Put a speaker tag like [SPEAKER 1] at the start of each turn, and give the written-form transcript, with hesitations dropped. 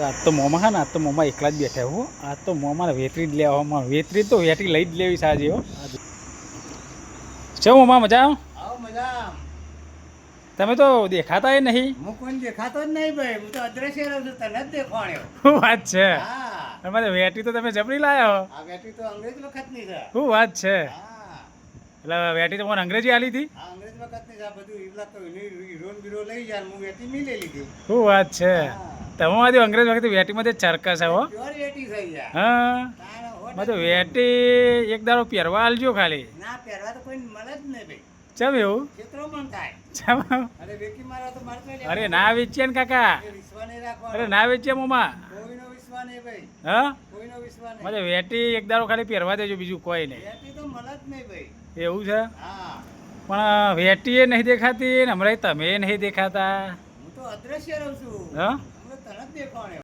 [SPEAKER 1] આજ તો મોમાં હા ને આજ તો મોમાં એકલા જ બેઠા હો. આજ તો મોમાં વેતરી જ લેવામાં વેતરી તો વેટરી લઈ જ લેવી સાજી હો. છે મોમાં મજા
[SPEAKER 2] મજા.
[SPEAKER 1] તમે તો દેખાતા એ નહીં.
[SPEAKER 2] હું કોઈ દેખાતો જ નહીં ભાઈ, હું તો અદ્રશ્ય રહું છું, તને જ દેખાણ્યો.
[SPEAKER 1] શું વાત છે?
[SPEAKER 2] હા,
[SPEAKER 1] તમારે વેટરી તો તમે જબરી લાયા હો.
[SPEAKER 2] આ બેટરી તો અંગ્રેજ વખતની છે.
[SPEAKER 1] શું વાત છે?
[SPEAKER 2] હા,
[SPEAKER 1] એટલે વેટરી તો મને અંગ્રેજી આલી હતી.
[SPEAKER 2] આ અંગ્રેજ વખતની છે. આ બધું ઈવલા તો હીરો બીરો લઈ જાય, હું વેટી મી લઈ લીધી.
[SPEAKER 1] શું વાત છે?
[SPEAKER 2] હા,
[SPEAKER 1] તમે આજે અંગ્રેજ વખતે વેટીમાં ચરકા છે હો.
[SPEAKER 2] પ્યોર વેટી થઈ ગયા.
[SPEAKER 1] હા,
[SPEAKER 2] તાણે હો
[SPEAKER 1] મેં તો
[SPEAKER 2] ટકા.
[SPEAKER 1] વેટી એક દાડો પહેરવા આલજો ખાલી.
[SPEAKER 2] ના પહેરવા તો કોઈ મળે જ નહીં ભાઈ.
[SPEAKER 1] ચમ એવું?
[SPEAKER 2] ખેતરો પણ થાય.
[SPEAKER 1] ચમ?
[SPEAKER 2] અરે વેકી મારા તો મારે તો
[SPEAKER 1] અરે ના વેચીએ ને કાકા.
[SPEAKER 2] એ વિશ્વાસ નહીં રાખવાનો.
[SPEAKER 1] અરે ના વેચીએ મોમાં.
[SPEAKER 2] કોઈનો વિશ્વાસ નહીં ભાઈ,
[SPEAKER 1] હા,
[SPEAKER 2] કોઈનો વિશ્વાસ નહીં.
[SPEAKER 1] મને વેટી એક દાડો ખાલી પહેરવા દેજો, બીજું કોઈ નહીં.
[SPEAKER 2] વેટી તો મળે જ નહીં ભાઈ.
[SPEAKER 1] એવું છે?
[SPEAKER 2] હા,
[SPEAKER 1] પણ વેટી એ નહીં દેખાતી ને હમણાં તમે નહીં દેખાતા.
[SPEAKER 2] હું તો અદ્રશ્ય રહું છું.
[SPEAKER 1] હા,
[SPEAKER 2] હું તો તને જ દેખાણ્યો.